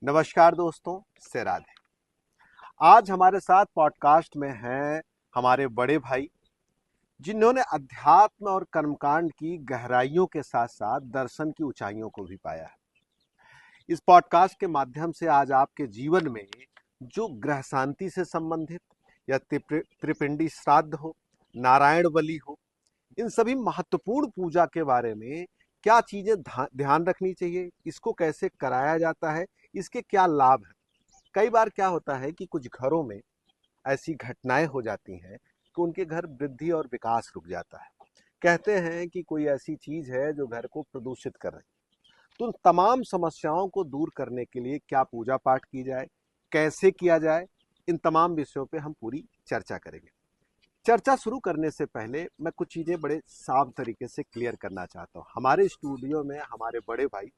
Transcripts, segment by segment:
नमस्कार दोस्तों, से राधे। आज हमारे साथ पॉडकास्ट में हैं हमारे बड़े भाई, जिन्होंने अध्यात्म और कर्मकांड की गहराइयों के साथ साथ दर्शन की ऊंचाइयों को भी पाया है। इस पॉडकास्ट के माध्यम से आज आपके जीवन में जो ग्रह शांति से संबंधित या त्रिपिंडी श्राद्ध हो, नारायण बलि हो, इन सभी महत्वपूर्ण पूजा के बारे में क्या चीजें ध्यान रखनी चाहिए, इसको कैसे कराया जाता है, इसके क्या लाभ हैं। कई बार क्या होता है कि कुछ घरों में ऐसी घटनाएं हो जाती हैं कि उनके घर वृद्धि और विकास रुक जाता है। कहते हैं कि कोई ऐसी चीज है जो घर को प्रदूषित कर रही है। तो उन तमाम समस्याओं को दूर करने के लिए क्या पूजा पाठ की जाए, कैसे किया जाए, इन तमाम विषयों पे हम पूरी चर्चा करेंगे। चर्चा शुरू करने से पहले मैं कुछ चीजें बड़े साफ तरीके से क्लियर करना चाहता हूँ। हमारे स्टूडियो में हमारे बड़े भाई,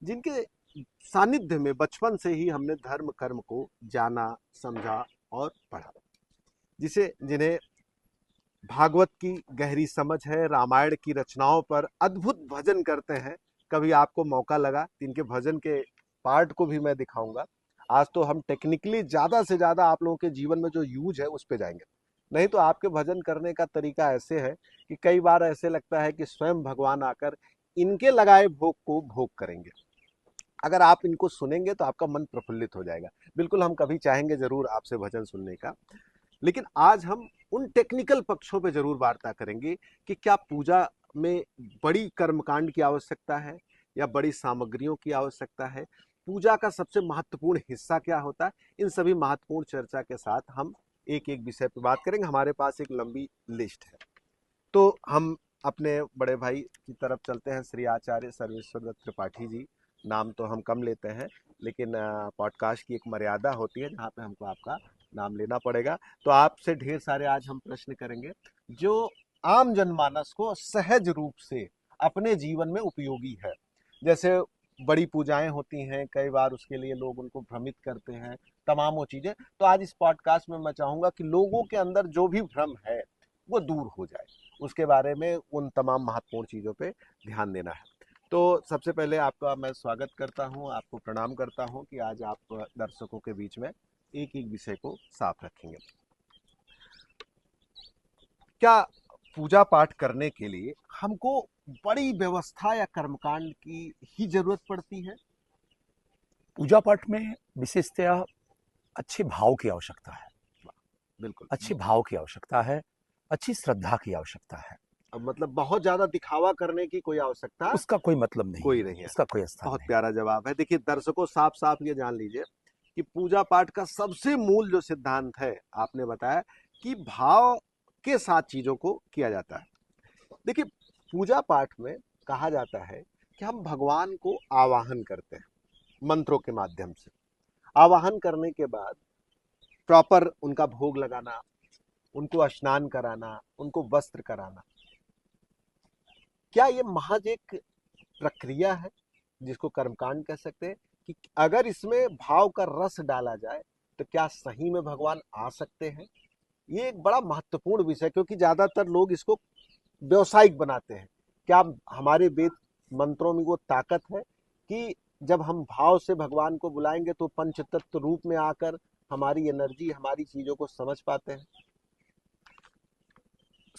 जिनके सानिध्य में बचपन से ही हमने धर्म कर्म को जाना, समझा और पढ़ा, जिन्हें भागवत की गहरी समझ है, रामायण की रचनाओं पर अद्भुत भजन करते हैं। कभी आपको मौका लगा तो इनके भजन के पार्ट को भी मैं दिखाऊंगा। आज तो हम टेक्निकली ज्यादा से ज्यादा आप लोगों के जीवन में जो यूज है उस पे जाएंगे, नहीं तो आपके भजन करने का तरीका ऐसे है कि कई बार ऐसे लगता है कि स्वयं भगवान आकर इनके लगाए भोग को भोग करेंगे। अगर आप इनको सुनेंगे तो आपका मन प्रफुल्लित हो जाएगा। बिल्कुल, हम कभी चाहेंगे जरूर आपसे भजन सुनने का, लेकिन आज हम उन टेक्निकल पक्षों पे जरूर वार्ता करेंगे कि क्या पूजा में बड़ी कर्मकांड की आवश्यकता है या बड़ी सामग्रियों की आवश्यकता है, पूजा का सबसे महत्वपूर्ण हिस्सा क्या होता है। इन सभी महत्वपूर्ण चर्चा के साथ हम एक एक विषय पे बात करेंगे। हमारे पास एक लंबी लिस्ट है, तो हम अपने बड़े भाई की तरफ चलते हैं। श्री आचार्य सर्वेश्वर दत्त त्रिपाठी जी, नाम तो हम कम लेते हैं, लेकिन पॉडकास्ट की एक मर्यादा होती है जहाँ पे हमको आपका नाम लेना पड़ेगा। तो आपसे ढेर सारे आज हम प्रश्न करेंगे जो आम जनमानस को सहज रूप से अपने जीवन में उपयोगी है। जैसे बड़ी पूजाएं होती हैं, कई बार उसके लिए लोग उनको भ्रमित करते हैं, तमाम वो चीजें। तो आज इस पॉडकास्ट में मैं चाहूंगा कि लोगों के अंदर जो भी भ्रम है वो दूर हो जाए, उसके बारे में उन तमाम महत्वपूर्ण चीज़ों पे ध्यान देना है। तो सबसे पहले आपका मैं स्वागत करता हूं, आपको प्रणाम करता हूं कि आज आप दर्शकों के बीच में एक एक विषय को साफ रखेंगे। क्या पूजा पाठ करने के लिए हमको बड़ी व्यवस्था या कर्मकांड की ही जरूरत पड़ती है? पूजा पाठ में विशेषतया अच्छे भाव की आवश्यकता है। बिल्कुल। अच्छे भाव की आवश्यकता है, अच्छी श्रद्धा की आवश्यकता है। अब मतलब बहुत ज्यादा दिखावा करने की कोई आवश्यकता उसका कोई मतलब नहीं कोई है, नहीं है। उसका कोई स्थान बहुत नहीं। प्यारा जवाब है। देखिए दर्शकों, साफ साफ ये जान लीजिए कि पूजा पाठ का सबसे मूल जो सिद्धांत है, आपने बताया कि भाव के साथ चीजों को किया जाता है। देखिए, पूजा पाठ में कहा जाता है कि हम भगवान को आवाहन करते हैं मंत्रों के माध्यम से। आवाहन करने के बाद प्रॉपर उनका भोग लगाना, उनको स्नान कराना, उनको वस्त्र कराना, क्या ये महज एक प्रक्रिया है जिसको कर्मकांड कह सकते हैं? कि अगर इसमें भाव का रस डाला जाए तो क्या सही में भगवान आ सकते हैं? ये एक बड़ा महत्वपूर्ण विषय है, क्योंकि ज्यादातर लोग इसको व्यवसायिक बनाते हैं। क्या हमारे वेद मंत्रों में वो ताकत है कि जब हम भाव से भगवान को बुलाएंगे तो पंचतत्व रूप में आकर हमारी एनर्जी, हमारी चीजों को समझ पाते हैं?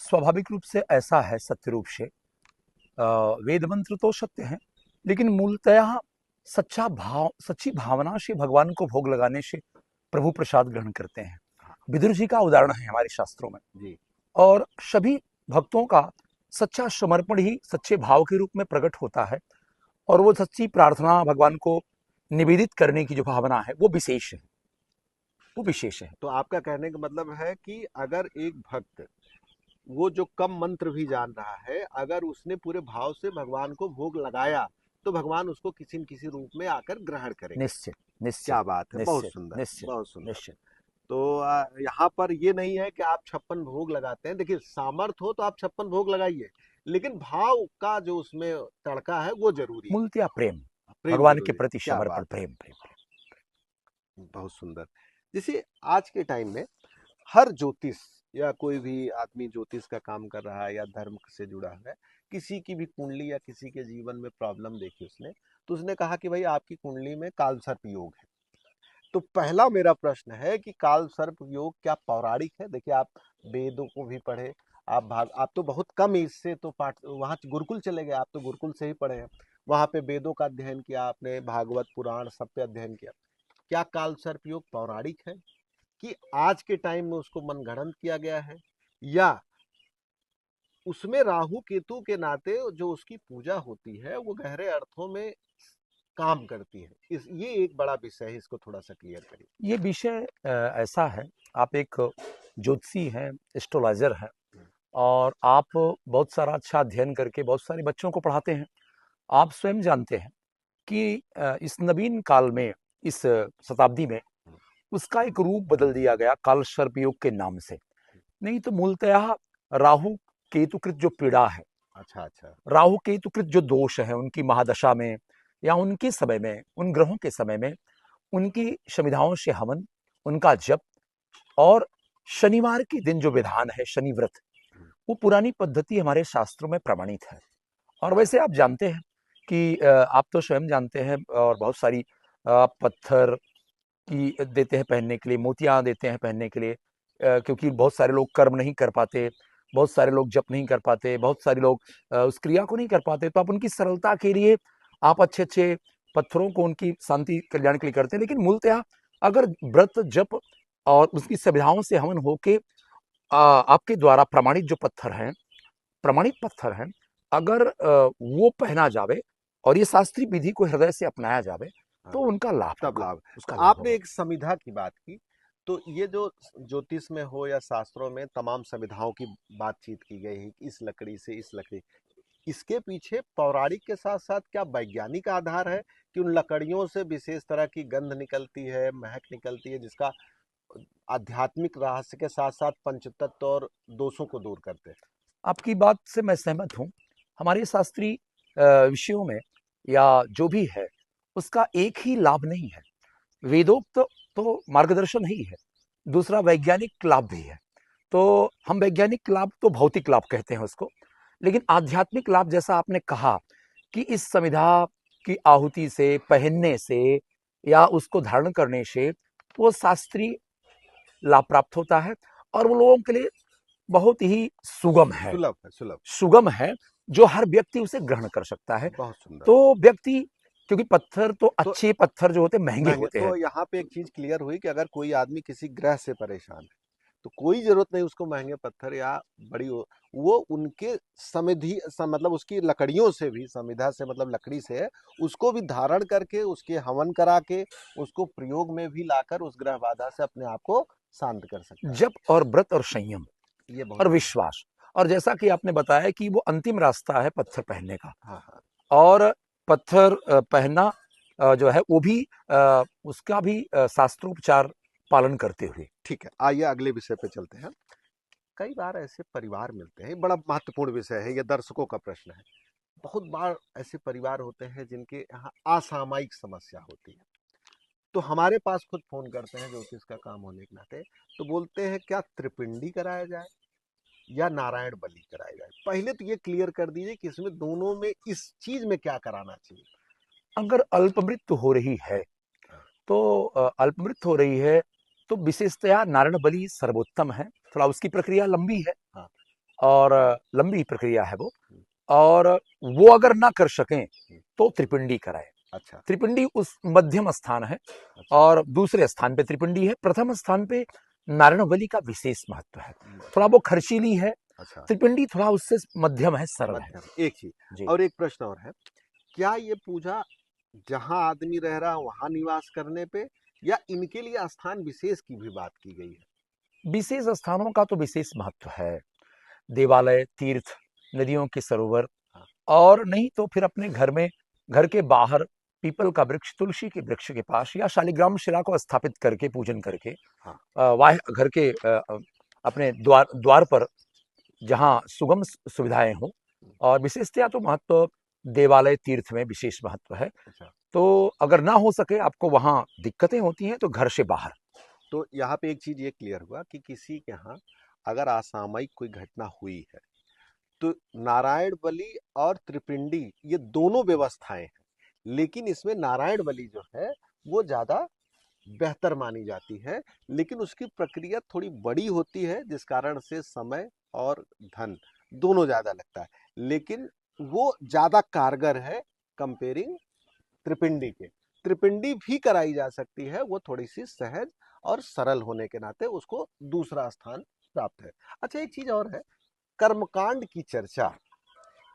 स्वाभाविक रूप से ऐसा है, सत्य रूप से वेद मंत्र तो सत्य है, लेकिन मूलतः सच्चा भाव, सच्ची भावना से भगवान को भोग लगाने से प्रभु प्रसाद ग्रहण करते हैं। हाँ। विदुर जी का उदाहरण है हमारे शास्त्रों में। जी। और सभी भक्तों का सच्चा समर्पण ही सच्चे भाव के रूप में प्रकट होता है। और वो सच्ची प्रार्थना भगवान को निवेदित करने की जो भावना है वो विशेष है, वो विशेष है। तो आपका कहने का मतलब है कि अगर एक भक्त, वो जो कम मंत्र भी जान रहा है, अगर उसने पूरे भाव से भगवान को भोग लगाया तो भगवान उसको किसी न किसी रूप में आकर ग्रहण करेंगे। निश्चित निश्चित क्या बात है, बहुत निश्चित सुंदर, निश्चित बहुत सुंदर। निश्चित। तो यहाँ पर ये नहीं है कि आप 56 भोग लगाते हैं। देखिए, सामर्थ हो तो आप 56 भोग लगाइए, लेकिन भाव का जो उसमें तड़का है वो जरूरी है। मूलतया प्रेम, प्रेम भगवान के जरूरी है। प्रति क्या समर्पण, बात है, प्रेम प्रेम प्रेम। बहुत सुंदर। जैसे आज के टाइम में हर ज्योतिष या कोई भी आदमी ज्योतिष का काम कर रहा है या धर्म से जुड़ा है, किसी की भी कुंडली या किसी के जीवन में प्रॉब्लम देखी उसने, तो उसने कहा कि भाई आपकी कुंडली में कालसर्प योग है। तो पहला मेरा प्रश्न है कि कालसर्प योग क्या पौराणिक है? देखिए, आप वेदों को भी पढ़े, आप तो बहुत कम इससे तो पाठ वहाँ गुरुकुल चले गए, आप तो गुरुकुल से ही पढ़े हैं, वहाँ पे वेदों का अध्ययन किया आपने, भागवत पुराण सब पे अध्ययन किया। क्या कालसर्प योग पौराणिक है कि आज के टाइम में उसको मनगढ़ंत किया गया है, या उसमें राहु केतु के नाते जो उसकी पूजा होती है वो गहरे अर्थों में काम करती है? ये एक बड़ा विषय है, इसको थोड़ा सा क्लियर करिए। ये विषय ऐसा है, आप एक ज्योतिषी हैं, एस्ट्रोलॉजर हैं, और आप बहुत सारा अच्छा अध्ययन करके बहुत सारे बच्चों को पढ़ाते हैं। आप स्वयं जानते हैं कि इस नवीन काल में, इस शताब्दी में उसका एक रूप बदल दिया गया काल सर्प योग के नाम से। नहीं तो मूलतः राहु केतुकृत जो पीड़ा है, अच्छा अच्छा। राहु केतुकृत जो दोष है उनकी महादशा में या उनके समय में, उन ग्रहों के समय में उनकी शमिधाओं से हवन, उनका जप, और शनिवार के दिन जो विधान है शनि व्रत, वो पुरानी पद्धति हमारे शास्त्रों में प्रमाणित है। और अच्छा। वैसे आप जानते हैं कि आप तो स्वयं जानते हैं, और बहुत सारी पत्थर की देते हैं पहनने के लिए, मोतियां देते हैं पहनने के लिए, क्योंकि बहुत सारे लोग कर्म नहीं कर पाते, बहुत सारे लोग जप नहीं कर पाते, बहुत सारे लोग उस क्रिया को नहीं कर पाते, तो आप उनकी सरलता के लिए आप अच्छे अच्छे पत्थरों को उनकी शांति कल्याण के लिए करते हैं। लेकिन मूलतः अगर व्रत जप और उसकी सुविधाओं से हवन होके आपके द्वारा प्रमाणित जो पत्थर हैं, प्रमाणित पत्थर हैं, अगर वो पहना जावे और ये शास्त्रीय विधि को हृदय से अपनाया जावे, हाँ, तो उनका लाभ तब होगा, लाभ। तो उसका लाभ आपने होगा। एक संविधा की बात की, तो ये जो ज्योतिष में हो या शास्त्रों में तमाम संविधाओं की बातचीत की गई है कि इस लकड़ी से इस लकड़ी, इसके पीछे पौराणिक के साथ साथ क्या वैज्ञानिक आधार है कि उन लकड़ियों से विशेष तरह की गंध निकलती है, महक निकलती है, जिसका आध्यात्मिक रहस्य के साथ साथ पंचतत्व और दोषों को दूर करते हैं? आपकी बात से मैं सहमत हूँ। हमारे शास्त्रीय विषयों में या जो भी है, उसका एक ही लाभ नहीं है। वेदोक्त तो मार्गदर्शन ही है, दूसरा वैज्ञानिक लाभ भी है। तो हम वैज्ञानिक लाभ तो भौतिक लाभ कहते हैं उसको, लेकिन आध्यात्मिक लाभ जैसा आपने कहा कि इस संविधा की आहुति से, पहनने से या उसको धारण करने से वो शास्त्रीय लाभ प्राप्त होता है, और वो लोगों के लिए बहुत ही सुगम है, सुलभ है, सुलभ। सुगम है, जो हर व्यक्ति उसे ग्रहण कर सकता है। बहुत सुंदर। तो व्यक्ति, क्योंकि पत्थर तो तो अच्छे पत्थर जो होते हैं महंगे महंगे होते हैं। तो यहाँ पे एक चीज क्लियर हुई कि अगर कोई आदमी किसी ग्रह से परेशान है तो कोई जरूरत नहीं उसको महंगे पत्थर या बड़ी वो उनके मतलब उसकी लकड़ियों से भी, संविधा से मतलब लकड़ी से है, उसको भी धारण करके उसके हवन करा के उसको प्रयोग में भी लाकर उस ग्रह बाधा से अपने आप को शांत कर सकता है। जप और व्रत और संयम ये बहुत और बड़ी। विश्वास, और जैसा कि आपने बताया कि वो अंतिम रास्ता है पत्थर पहनने का, हाँ हाँ। और पत्थर पहनना जो है वो भी उसका भी शास्त्रोपचार पालन करते हुए। ठीक है, आइए अगले विषय पे चलते हैं। कई बार ऐसे परिवार मिलते हैं, बड़ा महत्वपूर्ण विषय है, ये दर्शकों का प्रश्न है। बहुत बार ऐसे परिवार होते हैं जिनके यहाँ असामयिक समस्या होती है, तो हमारे पास खुद फोन करते हैं ज्योतिष का काम होने के नाते, तो बोलते हैं क्या त्रिपिंडी कराया जाए या नारायण बलि कराया जाए? पहले तो ये क्लियर कर दीजिए कि इसमें दोनों में इस चीज में क्या कराना चाहिए। अगर अल्प मृत्यु हो रही है, हाँ। तो अल्प मृत्यु हो रही है तो विशेषतया नारायण बलि सर्वोत्तम है। थोड़ा उसकी प्रक्रिया लंबी है, हाँ। और लंबी प्रक्रिया है वो, हम्म, और वो अगर ना कर सकें हम्म। तो त्रिपिंडी कराए। अच्छा। त्रिपिंडी उस मध्यम स्थान है, अच्छा। और दूसरे स्थान पे त्रिपिंडी है, प्रथम स्थान पे नारायण बलि का विशेष महत्व है। थोड़ा अच्छा। वो खर्चीली है, अच्छा। त्रिपिंडी थोड़ा उससे मध्यम है, सरल है। मध्यम एक ही। जी। और एक प्रश्न और है, क्या ये पूजा जहां आदमी रह रहा है वहां निवास करने पे, या इनके लिए स्थान विशेष की भी बात की गई है? विशेष स्थानों का तो विशेष महत्व है, देवालय, तीर्थ, नदियों के सरोवर, हाँ। और नहीं तो फिर अपने घर में, घर के बाहर पीपल का वृक्ष, तुलसी के वृक्ष के पास, या शालिग्राम शिला को स्थापित करके पूजन करके हाँ। वाह घर के अपने द्वार द्वार पर, जहाँ सुगम सुविधाएं हों। और विशेषतया तो महत्व देवालय, तीर्थ में विशेष महत्व है। अच्छा। तो अगर ना हो सके, आपको वहाँ दिक्कतें होती हैं, तो घर से बाहर। तो यहाँ पे एक चीज ये क्लियर हुआ कि किसी के यहाँ अगर असामयिक कोई घटना हुई है तो नारायण बलि और त्रिपिंडी ये दोनों व्यवस्थाएं हैं, लेकिन इसमें नारायण बलि जो है वो ज्यादा बेहतर मानी जाती है, लेकिन उसकी प्रक्रिया थोड़ी बड़ी होती है जिस कारण से समय और धन दोनों ज्यादा लगता है, लेकिन वो ज्यादा कारगर है कंपेयरिंग त्रिपिंडी के। त्रिपिंडी भी कराई जा सकती है, वो थोड़ी सी सहज और सरल होने के नाते उसको दूसरा स्थान प्राप्त है। अच्छा, एक चीज और है, कर्मकांड की चर्चा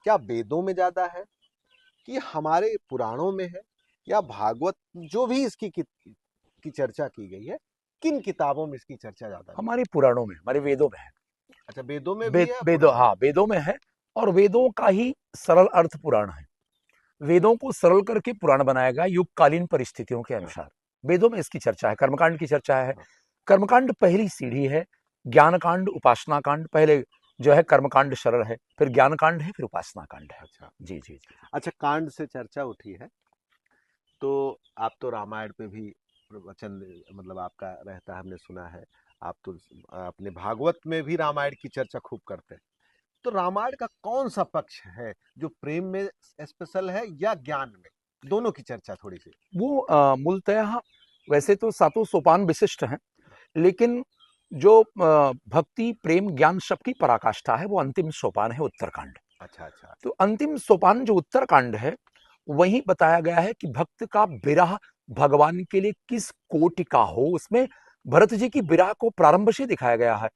क्या वेदों में ज्यादा है कि हमारे पुराणों में है, या भागवत जो भी इसकी की चर्चा की गई है, किन किताबों में इसकी चर्चा ज्यादा है? हमारे पुराणों में, हमारे वेदों में है। अच्छा, वेदों में भी है, वेदों, पुराणों हाँ, वेदों में है। और वेदों का ही सरल अर्थ पुराण है। वेदों को सरल करके पुराण बनाया गया युगकालीन परिस्थितियों के में? अनुसार। वेदों में इसकी चर्चा है, कर्मकांड की चर्चा है। हाँ, कर्मकांड पहली सीढ़ी है। ज्ञान कांड, उपासना कांड, पहले जो है कर्मकांड सरल है, फिर ज्ञान कांड है, फिर उपासना कांड है। अच्छा जी जी जी। अच्छा, कांड से चर्चा उठी है तो आप तो रामायण पे भी प्रवचन मतलब आपका रहता है, हमने सुना है। आप तो अपने भागवत में भी रामायण की चर्चा खूब करते हैं। तो रामायण का कौन सा पक्ष है जो प्रेम में स्पेशल है या ज्ञान में? दोनों की चर्चा थोड़ी सी। वो मूलतः वैसे तो सातों सोपान विशिष्ट हैं, लेकिन जो भक्ति प्रेम ज्ञान सबकी पराकाष्ठा है, वो अंतिम सोपान है उत्तरकांड। अच्छा अच्छा। तो अंतिम सोपान जो उत्तरकांड है, वही बताया गया है कि भक्त का विरह भगवान के लिए किस कोटि का हो। उसमें भरत जी की विरह को प्रारंभ से दिखाया गया है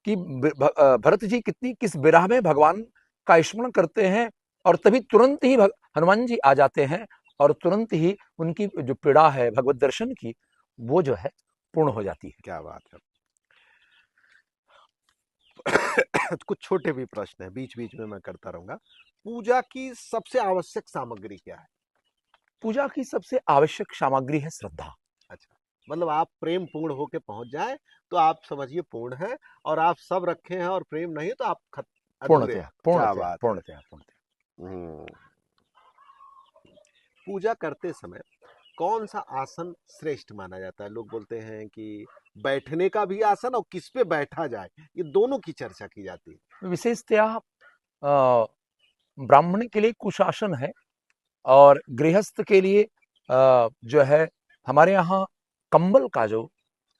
कि भरत जी कितनी किस विरह में भगवान का स्मरण करते हैं, और तभी तुरंत ही हनुमान जी आ जाते हैं, और तुरंत ही उनकी जो पीड़ा है भगवत दर्शन की, वो जो है पूर्ण हो जाती है। क्या बात है। कुछ छोटे भी प्रश्न है, बीच बीच में मैं करता रहूंगा। पूजा की सबसे आवश्यक सामग्री क्या है? पूजा की सबसे आवश्यक सामग्री है श्रद्धा। अच्छा, मतलब आप प्रेम पूर्ण होके पहुंच जाए तो आप समझिए पूर्ण है, और आप सब रखे हैं और प्रेम नहीं तो आप अधूरे पूर्णतया हैं। क्या पूर्णतया बात है। पूर्णतया पूर्णतया। हम्म। पूजा करते समय कौन सा आसन श्रेष्ठ माना जाता है? लोग बोलते हैं कि बैठने का भी आसन और किस पे बैठा जाए, ये दोनों की चर्चा की जाती है। विशेषतया ब्राह्मण के लिए कुशासन है, और गृहस्थ के लिए जो है हमारे यहाँ कंबल का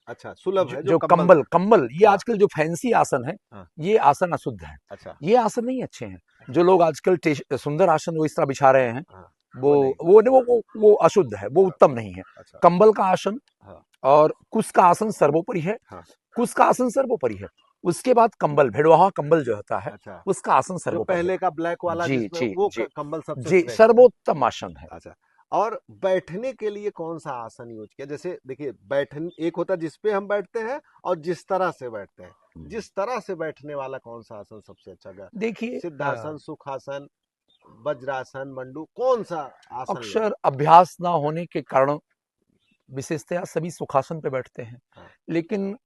अच्छा, सुलभ है जो जो कंबल। कंबल कंबल ये हाँ आजकल जो फैंसी आसन है, हाँ। ये आसन अशुद्ध है। अच्छा। ये आसन नहीं अच्छे हैं। जो लोग आजकल सुंदर आसन वो इस तरह बिछा रहे हैं, हाँ, वो वो नहीं। वो अशुद्ध है, वो उत्तम नहीं है। अच्छा। कंबल का आसन हाँ और कुश का आसन सर्वोपरि है। हाँ। कुश का आसन सर्वोपरि है। उसके बाद कंबल, भेड़वाहा कंबल जो होता है, अच्छा, उसका आसन जो सर्वोपरि है। पहले का ब्लैक वाला जी जिसमें जी वो जी कंबल सबसे जी, श्रेष्ठ है। सर्वोत्तम आसन है। अच्छा, और बैठने के लिए कौन सा आसन यूज किया? जैसे देखिए, बैठन एक होता है जिसपे हम बैठते हैं और जिस तरह से बैठते हैं, जिस तरह से बैठने वाला कौन सा आसन सबसे अच्छा गया? देखिए, सिद्धासन, सुखासन, वज्रासन, मंडू, कौन सा आसन ले? अक्सर अभ्यास ना होने के कारण विशेषतया सभी सुखासन पे बैठते हैं, हाँ लेकिन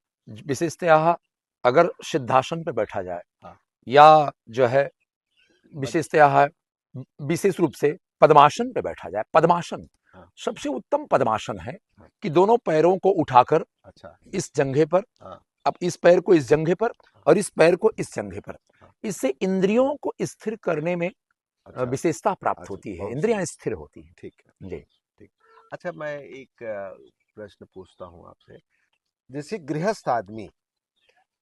विशेषतया अगर सिद्धासन पे बैठा जाए, हाँ। या जो है वज- विशेषतया विशेष रूप से पद्मासन पे बैठा जाए, पद्मासन हाँ सबसे उत्तम पद्मासन है हाँ। कि दोनों पैरों को उठाकर अच्छा। इस जंघे पर, हाँ अब इस पैर को इस जंघे पर हाँ और इस पैर को इस जंघे पर, हाँ। इससे इंद्रियों को स्थिर करने में अच्छा विशेषता प्राप्त अच्छा, होती है, बहुत इंद्रियां सुंदर। स्थिर होती हैं। ठीक है। जी। ठीक। अच्छा, मैं एक प्रश्न पूछता हूँ आपसे। जैसे गृहस्थ आदमी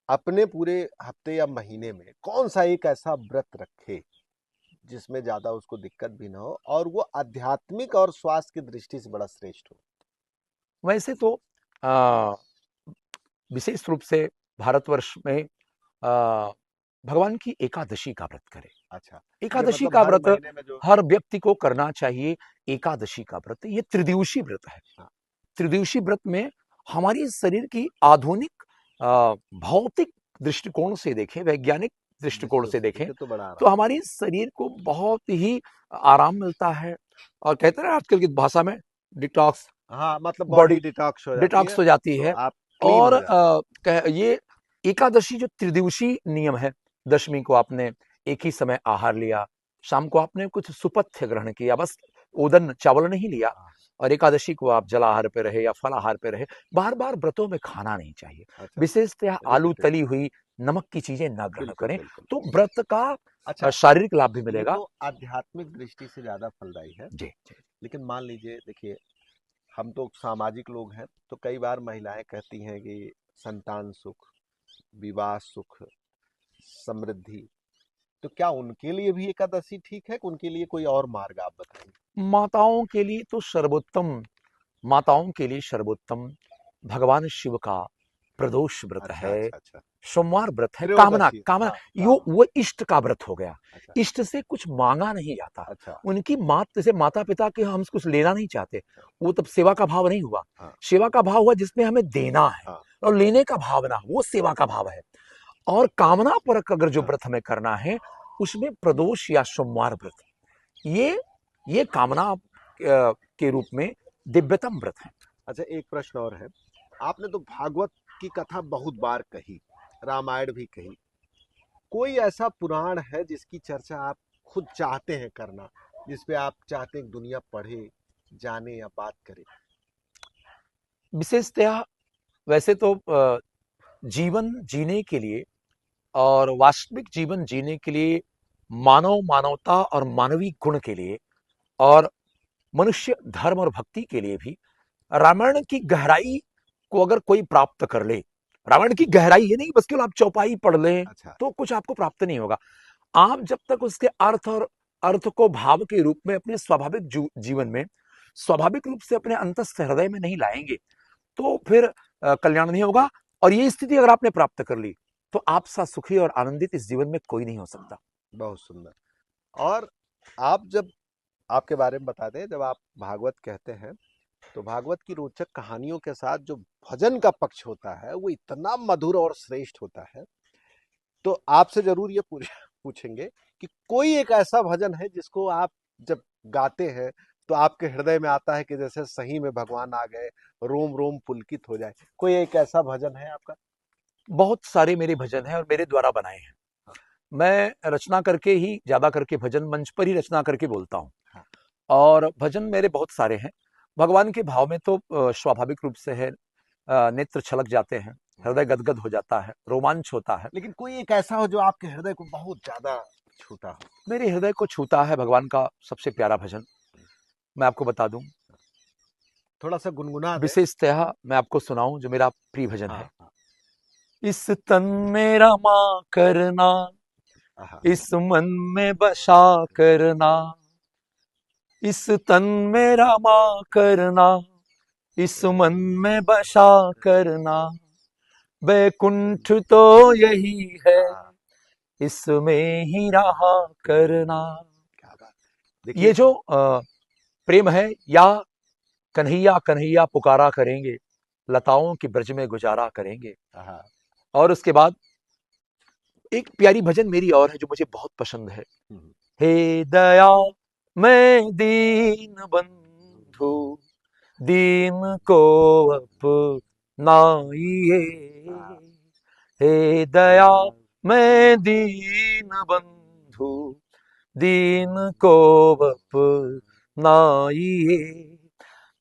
अपने पूरे हफ्ते या महीने में कौन सा एक ऐसा व्रत रखे जिसमें ज्यादा उसको दिक्कत भी ना हो और वो आध्यात्मिक और स्वास्थ्य की दृष्टि से बड़ा श्रेष्ठ हो? वैसे तो आ, विशेष रूप से भारतवर्ष में भगवान की एकादशी का व्रत करें। अच्छा, ये एकादशी मतलब का हर व्रत महीने में जो। हर व्यक्ति को करना चाहिए। एकादशी का व्रत ये त्रिदिवसीय व्रत है। हाँ, त्रिदिवसीय व्रत में हमारी शरीर की आधुनिक भौतिक दृष्टिकोण से देखें, वैज्ञानिक दृष्टिकोण से देखें, तो बड़ा तो आराम। हमारी शरीर को बहुत ही आराम मिलता है। और कहते हैं ना आजकल की भाषा में, डिटॉक्स, हाँ, मतलब बॉडी बॉडी डिटॉक्स हो जाती डिटॉक्स है, हो जाती तो है। आप क्लीन और हो जाते ये एकादशी जो त्रिदिवसीय नियम है, दशमी को आपने एक ही समय आहार लिया, शाम को आपने कुछ सुपथ्य ग्रहण किया, बस ओदन चावल नहीं लिया, हैं। हाँ, और एकादशी को आप जलाहार पे रहे या फलाहार पे रहे। बार बार व्रतों में खाना नहीं चाहिए, अच्छा। विशेषतः आलू रिपीटेड। तली हुई नमक की चीजें न ग्रहण बिल्कुल करें, बिल्कुल। तो व्रत का अच्छा, शारीरिक लाभ भी ये मिलेगा। तो आध्यात्मिक दृष्टि से ज्यादा फलदायी है। जी जी। लेकिन मान लीजिए, देखिए, हम तो सामाजिक लोग हैं, तो कई बार महिलाएं कहती हैं कि संतान सुख, विवाह सुख, समृद्धि, तो क्या उनके लिए भी एकादशी ठीक है कि उनके लिए कोई और मार्ग आप बताएंगे? माताओं के लिए तो सर्वोत्तम, माताओं के लिए सर्वोत्तम भगवान शिव का प्रदोष व्रत अच्छा, है, अच्छा, अच्छा। सोमवार व्रत है, कामना त्रयोदशी, कामना हाँ, यो हाँ। वो इष्ट का व्रत हो गया। अच्छा, इष्ट से कुछ मांगा नहीं जाता। अच्छा। उनकी मात जैसे माता पिता के हम कुछ लेना नहीं चाहते, वो तब सेवा का भाव नहीं हुआ। हाँ, सेवा का भाव हुआ जिसमें हमें देना है, हाँ, और लेने का भाव ना, वो सेवा का भाव है। और कामना परक अगर जो हाँ। व्रत हमें करना है, उसमें प्रदोष या सोमवार व्रत, ये ये कामना के रूप में दिव्यतम व्रत है। अच्छा, एक प्रश्न और है। आपने तो भागवत की कथा बहुत बार कही, रामायण भी कही। कोई ऐसा पुराण है जिसकी चर्चा आप खुद चाहते हैं करना, जिसपे आप चाहते हैं कि दुनिया पढ़े, जाने या बात करे? विशेषतः वैसे तो जीवन जीने के लिए और वास्तविक जीवन जीने के लिए, मानव मानवता और मानवीय गुण के लिए, और मनुष्य धर्म और भक्ति के लिए भी रामायण की गहराई को अगर कोई प्राप्त कर ले, रामायण की गहराई ये नहीं बस केवल आप चौपाई पढ़ लें अच्छा। तो कुछ आपको प्राप्त नहीं होगा। आप जब तक उसके अर्थ और अर्थ को भाव के रूप में अपने स्वाभाविक जीवन में स्वाभाविक रूप से अपने अंतस्थ हृदय में नहीं लाएंगे, तो फिर कल्याण नहीं होगा। और ये स्थिति अगर आपने प्राप्त कर ली, तो आप सा सुखी और आनंदित इस जीवन में कोई नहीं हो सकता। बहुत सुंदर। और आप जब आपके बारे में बताते हैं, जब आप भागवत कहते हैं, तो भागवत की रोचक कहानियों के साथ जो भजन का पक्ष होता है वो इतना मधुर और श्रेष्ठ होता है। तो आपसे जरूर ये पूछेंगे कि कोई एक ऐसा भजन है जिसको आप जब गाते हैं तो आपके हृदय में आता है कि जैसे सही में भगवान आ गए, रोम रोम पुलकित हो जाए। कोई एक ऐसा भजन है आपका? बहुत सारे मेरे भजन हैं और मेरे द्वारा बनाए हैं। हाँ, मैं रचना करके ही, ज्यादा करके भजन मंच पर ही रचना करके बोलता हूँ। हाँ। और भजन मेरे बहुत सारे हैं। भगवान के भाव में तो स्वाभाविक रूप से है, नेत्र छलक जाते हैं, हृदय गदगद हो जाता है, रोमांच होता है। लेकिन कोई एक ऐसा हो जो आपके हृदय को बहुत ज्यादा छूता हो? मेरे हृदय को छूता है भगवान का सबसे प्यारा भजन, मैं आपको बता दूं। थोड़ा सा गुनगुना दे। विशेषतः मैं आपको सुनाऊं जो मेरा प्रिय भजन हाँ, है। हाँ। इस तन में रमा करना, आहा। इस मन में बसा करना, इस तन में रमा करना, इस मन में बसा करना, वैकुंठ तो यही है, हाँ, इसमें ही रहा करना। क्या बात। ये देखिए। जो प्रेम है, या कन्हैया कन्हैया पुकारा करेंगे, लताओं की ब्रज में गुजारा करेंगे। हाँ। और उसके बाद एक प्यारी भजन मेरी और है जो मुझे बहुत पसंद है। हम्म। हे दया मैं दीन बंधु, दीन को अपनाइए। हे दया मैं दीन बंधु, दीन को अपनाइए।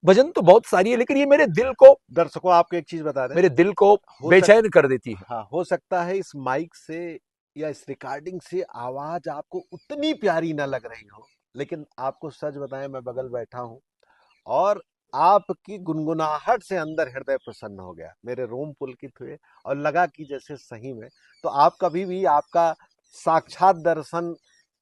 भजन तो बहुत सारी है, लेकिन ये दर्शकों, आपको एक चीज बता दें। मेरे दिल को हो सक बेचैन कर देती है। हाँ, हो सकता है इस माइक से या इस रिकॉर्डिंग से आवाज आपको उतनी प्यारी ना लग रही हो, लेकिन आपको सच बताएं, मैं बगल बैठा हूं और आपकी गुनगुनाहट से अंदर हृदय प्रसन्न हो गया, मेरे रोम पुलकित हुए और लगा कि जैसे सही में। तो आप कभी भी आपका साक्षात दर्शन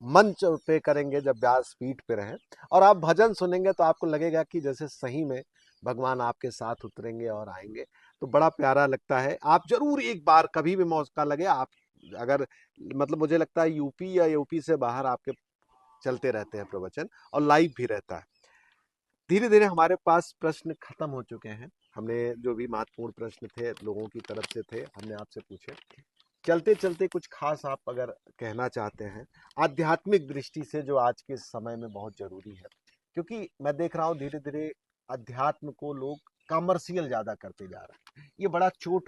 मंच पे करेंगे जब व्यासपीठ पे रहें, और आप भजन सुनेंगे तो आपको लगेगा कि जैसे सही में भगवान आपके साथ उतरेंगे और आएंगे। तो बड़ा प्यारा लगता है। आप जरूर एक बार कभी भी मौका लगे, आप अगर, मतलब मुझे लगता है यूपी या यूपी से बाहर आपके चलते रहते हैं प्रवचन, और लाइव भी रहता है। धीरे धीरे हमारे पास प्रश्न खत्म हो चुके हैं। हमने जो भी महत्वपूर्ण प्रश्न थे लोगों की तरफ से थे, हमने आपसे पूछे। चलते चलते कुछ खास आप अगर कहना चाहते हैं आध्यात्मिक दृष्टि से, जो आज के समय में बहुत जरूरी है, क्योंकि मैं देख रहा हूँ धीरे धीरे अध्यात्म को लोग कमर्शियल ज्यादा करते जा रहे हैं। ये बड़ा चोट